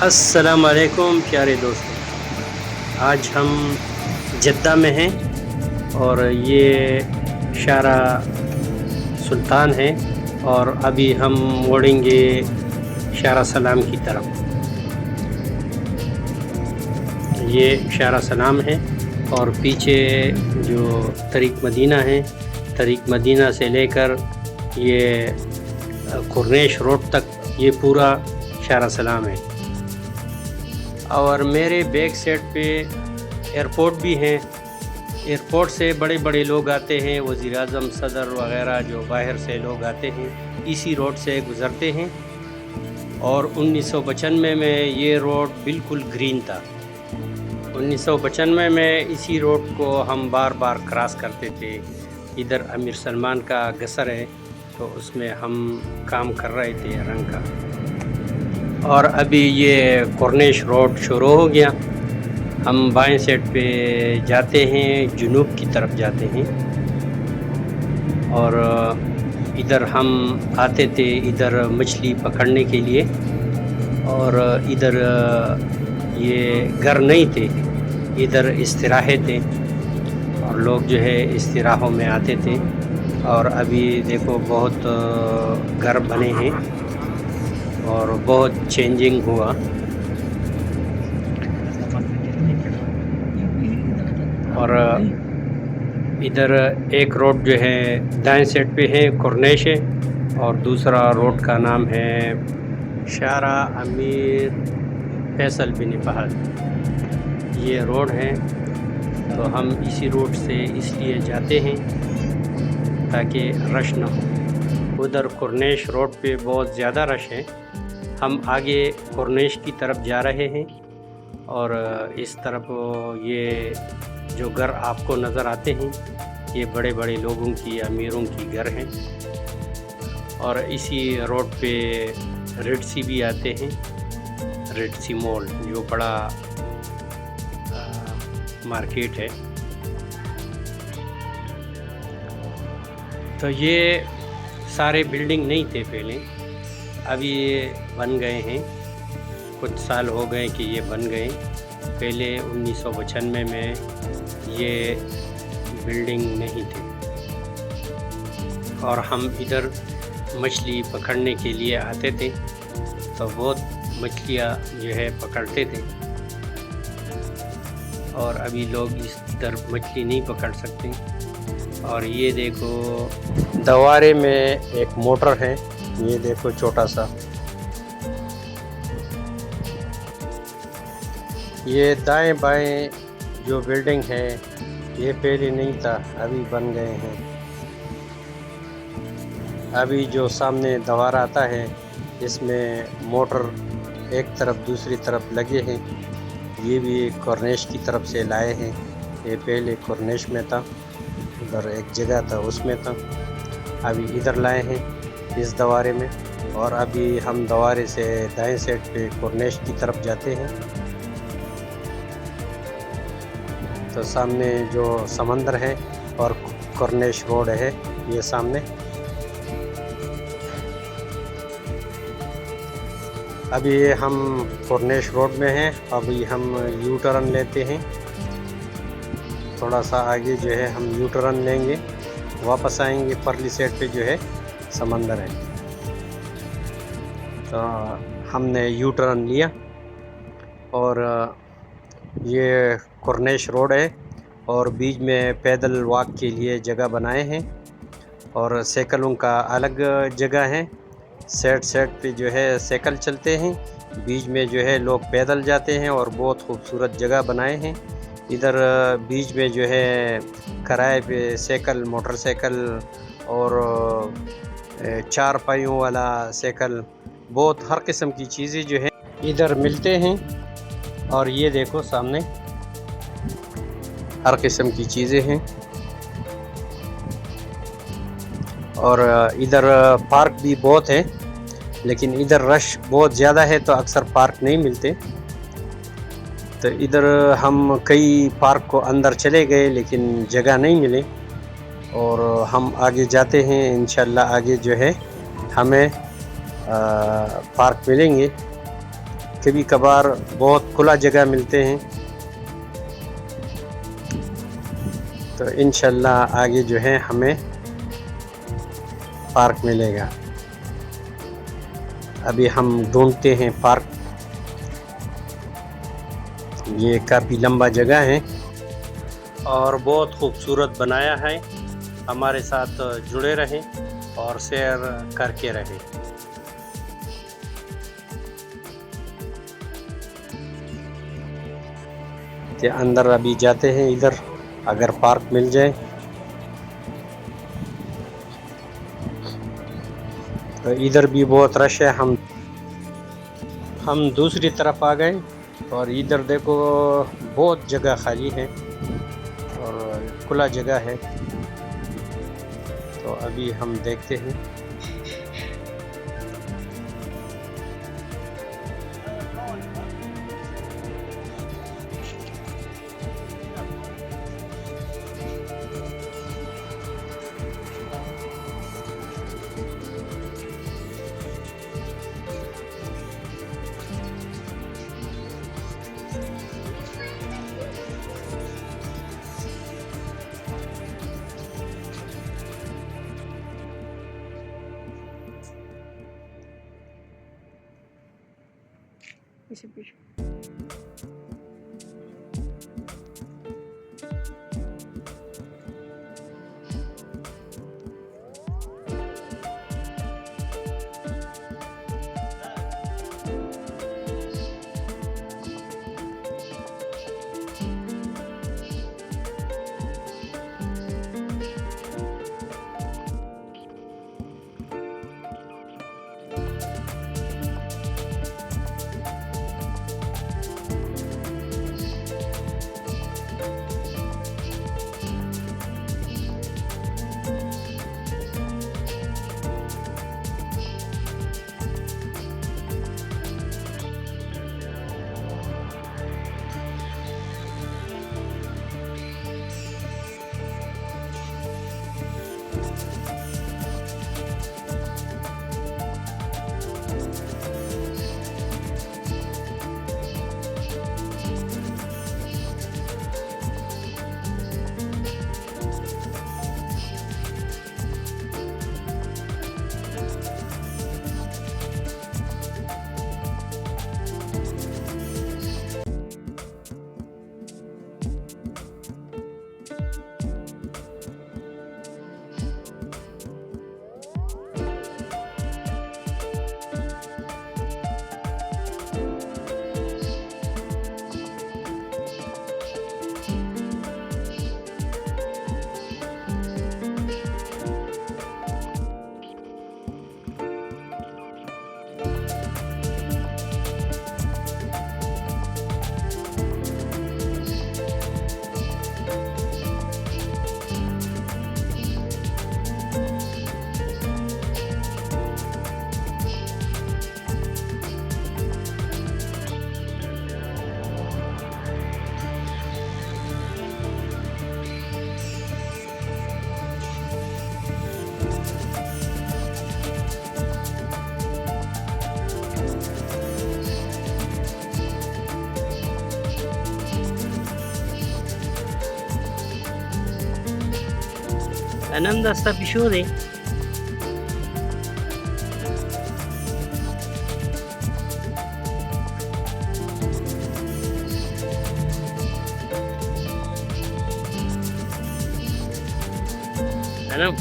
السلام علیکم پیارے دوستوں، آج ہم جدہ میں ہیں اور یہ شارع سلطان ہے اور ابھی ہم موڑیں گے شارع سلام کی طرف۔ یہ شارع سلام ہے اور پیچھے جو طریق مدینہ ہے، طریق مدینہ سے لے کر یہ کورنیش روڈ تک یہ پورا شارع سلام ہے۔ اور میرے بیک سائڈ پہ ایئرپورٹ بھی ہیں، ایئرپورٹ سے بڑے بڑے لوگ آتے ہیں، وزیر اعظم، صدر وغیرہ جو باہر سے لوگ آتے ہیں اسی روڈ سے گزرتے ہیں۔ اور 1995 میں یہ روڈ بالکل گرین تھا۔ 1995 میں اسی روڈ کو ہم بار بار کراس کرتے تھے۔ ادھر امیر سلمان کا گسر ہے تو اس میں ہم کام کر رہے تھے رنگ کا۔ اور ابھی یہ کورنیش روڈ شروع ہو گیا، ہم بائیں سائڈ پہ جاتے ہیں، جنوب کی طرف جاتے ہیں۔ اور ادھر ہم آتے تھے ادھر مچھلی پکڑنے کے لیے، اور ادھر یہ گھر نہیں تھے، ادھر استراحے تھے اور لوگ جو ہے استراحوں میں آتے تھے۔ اور ابھی دیکھو بہت گھر بنے ہیں اور بہت چینجنگ ہوا۔ اور ادھر ایک روڈ جو ہے دائیں سائڈ پہ ہے کورنیش ہے، اور دوسرا روڈ کا نام ہے شارع امیر فیصل بن فہد۔ یہ روڈ ہے تو ہم اسی روڈ سے اس لیے جاتے ہیں تاکہ رش نہ ہو۔ ادھر کورنیش روڈ پہ بہت زیادہ رش ہے، ہم آگے کورنیش کی طرف جا رہے ہیں۔ اور اس طرف یہ جو گھر آپ کو نظر آتے ہیں یہ بڑے بڑے لوگوں کی، امیروں کی گھر ہیں۔ اور اسی روڈ پہ ریڈ سی بھی آتے ہیں، ریڈ سی مال جو بڑا مارکیٹ ہے۔ تو یہ سارے بلڈنگ نہیں تھے پہلے، ابھی یہ بن گئے ہیں، کچھ سال ہو گئے کہ یہ بن گئے۔ پہلے 1995 میں یہ بلڈنگ نہیں تھی۔ اور ہم ادھر مچھلی پکڑنے کے لیے آتے تھے تو بہت مچھلیاں جو ہے پکڑتے تھے، اور ابھی لوگ اس ادھر مچھلی نہیں پکڑ سکتے۔ اور یہ دیکھو دوارے میں ایک موٹر ہے، یہ دیکھو چھوٹا سا، یہ دائیں بائیں جو بلڈنگ ہے یہ پہلے نہیں تھا، ابھی بن گئے ہیں۔ ابھی جو سامنے دوار آتا ہے اس میں موٹر ایک طرف دوسری طرف لگے ہیں، یہ بھی کورنیش کی طرف سے لائے ہیں۔ یہ پہلے کورنیش میں تھا، ادھر ایک جگہ تھا اس میں تھا، ابھی ادھر لائے ہیں اس دوارے میں۔ اور ابھی ہم دوارے سے دائیں سائڈ پہ کورنیش کی طرف جاتے ہیں۔ تو سامنے جو سمندر ہے اور کورنیش روڈ ہے یہ سامنے۔ ابھی ہم کورنیش روڈ میں ہیں، ابھی ہم یو ٹرن لیتے ہیں، تھوڑا سا آگے جو ہے ہم یو ٹرن لیں گے، واپس آئیں گے، پرلی سائڈ پہ جو ہے سمندر ہے۔ تو ہم نے یو ٹرن لیا، اور یہ کورنیش روڈ ہے اور بیچ میں پیدل واک کے لیے جگہ بنائے ہیں، اور سائیکلوں کا الگ جگہ ہے۔ سائڈ پہ جو ہے سائیکل چلتے ہیں، بیچ میں جو ہے لوگ پیدل جاتے ہیں، اور بہت خوبصورت جگہ بنائے ہیں۔ ادھر بیچ میں جو ہے کرائے پہ سائیکل، موٹر سائیکل اور 4 پہیوں والا سائیکل، بہت ہر قسم کی چیزیں جو ہے ادھر ملتے ہیں۔ اور یہ دیکھو سامنے ہر قسم کی چیزیں ہیں۔ اور ادھر پارک بھی بہت ہے، لیکن ادھر رش بہت زیادہ ہے تو اکثر پارک نہیں ملتے۔ تو ادھر ہم کئی پارک کو اندر چلے گئے لیکن جگہ نہیں ملے، اور ہم آگے جاتے ہیں، انشاءاللہ آگے جو ہے ہمیں پارک ملیں گے۔ کبھی کبھار بہت کھلا جگہ ملتے ہیں، تو انشاءاللہ آگے جو ہے ہمیں پارک ملے گا۔ ابھی ہم ڈھونڈتے ہیں پارک، یہ کافی لمبا جگہ ہے اور بہت خوبصورت بنایا ہے۔ ہمارے ساتھ جڑے رہیں اور سیر کر کے رہیں۔ کہ اندر ابھی جاتے ہیں ادھر، اگر پارک مل جائے تو ادھر بھی بہت رش ہے۔ ہم دوسری طرف آ گئے اور ادھر دیکھو بہت جگہ خالی ہے اور کھلا جگہ ہے، تو ابھی ہم دیکھتے ہیں۔ Ananda sta piscione? Anam?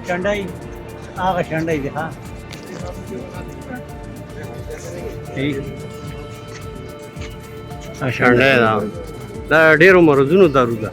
شنڈائی هغه شنډای دی ها شانډه دا ډیرو مرضونو دارو ده.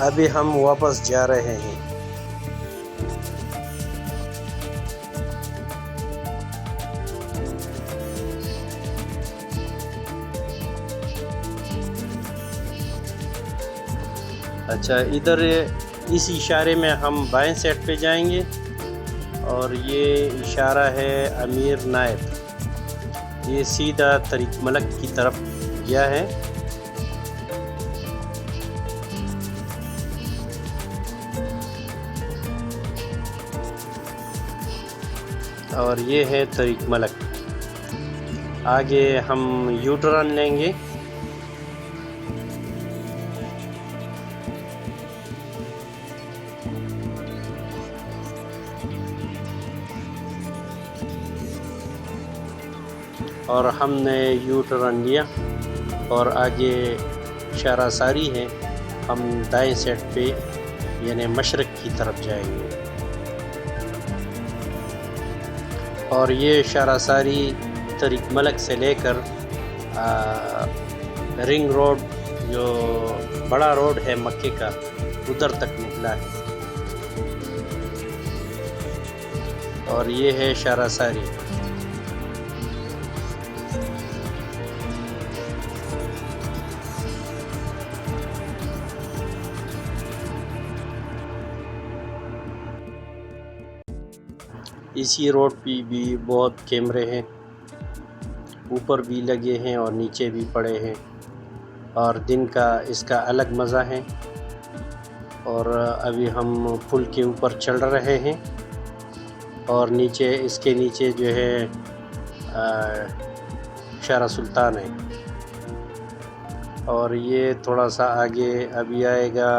ابھی ہم واپس جا رہے ہیں. اچھا ادھر اس اشارے میں ہم بائیں سائڈ پہ جائیں گے اور یہ اشارہ ہے امیر نائب. یہ سیدھا طریق ملک کی طرف گیا ہے. اور یہ ہے طریق ملک. آگے ہم یو ٹرن لیں گے. اور ہم نے یو ٹرن لیا اور آگے شارع ساری ہے. ہم دائیں سائڈ پہ یعنی مشرق کی طرف جائیں گے. اور یہ شارع ساری طریق ملک سے لے کر رنگ روڈ جو بڑا روڈ ہے مکے کا ادھر تک نکلا ہے. اور یہ ہے شارع ساری. اسی روڈ پہ بھی بہت کیمرے ہیں، اوپر بھی لگے ہیں اور نیچے بھی پڑے ہیں، اور دن کا اس کا الگ مزہ ہے. اور ابھی ہم پل کے اوپر چل رہے ہیں، اور نیچے اس کے نیچے جو ہے شارع سلطان ہے. اور یہ تھوڑا سا آگے ابھی آئے گا،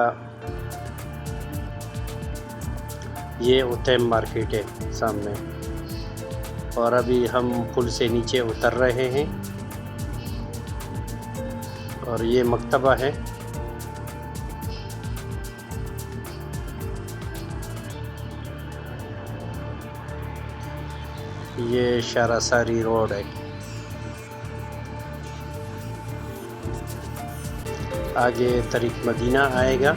یہ اتیم مارکیٹ ہے سامنے. اور ابھی ہم پل سے نیچے اتر رہے ہیں، اور یہ مکتبہ ہے. یہ شارع ساری روڈ ہے. آگے طریق مدینہ آئے گا.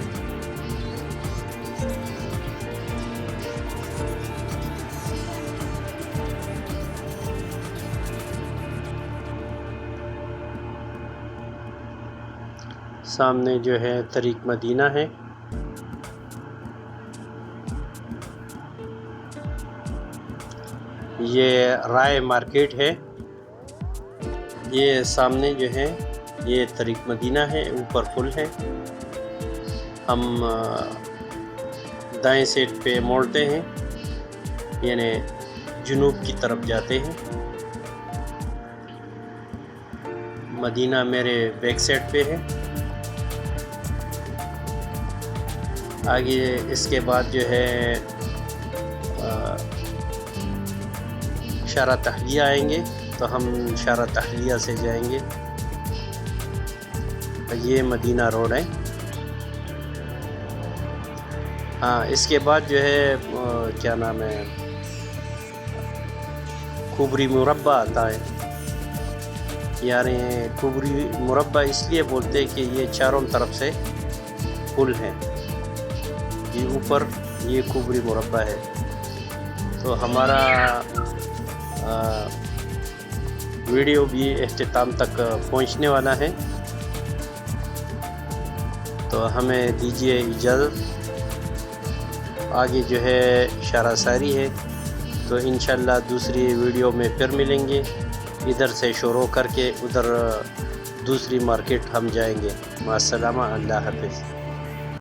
سامنے جو ہے طریق مدینہ ہے. یہ رائے مارکیٹ ہے. یہ سامنے جو ہے یہ طریق مدینہ ہے، اوپر پل ہے. ہم دائیں سائڈ پہ موڑتے ہیں، یعنی جنوب کی طرف جاتے ہیں. مدینہ میرے بیک سائڈ پہ ہے. آگے اس کے بعد جو ہے شارع تحلیہ آئیں گے، تو ہم شارع تحلیہ سے جائیں گے. یہ مدینہ روڈ ہے. ہاں، اس کے بعد جو ہے کیا نام ہے، کھوبری مربع آتا ہے. یعنی کھوبری مربع اس لیے بولتے ہیں کہ یہ چاروں طرف سے پل ہیں. یہ اوپر یہ کھوبری مربع ہے. تو ہمارا ویڈیو بھی اختتام تک پہنچنے والا ہے، تو ہمیں دیجیے اجازت. آگے جو ہے شارع ساری ہے، تو انشاءاللہ دوسری ویڈیو میں پھر ملیں گے. ادھر سے شروع کر کے ادھر دوسری مارکیٹ ہم جائیں گے. مع السلامہ، اللہ حافظ.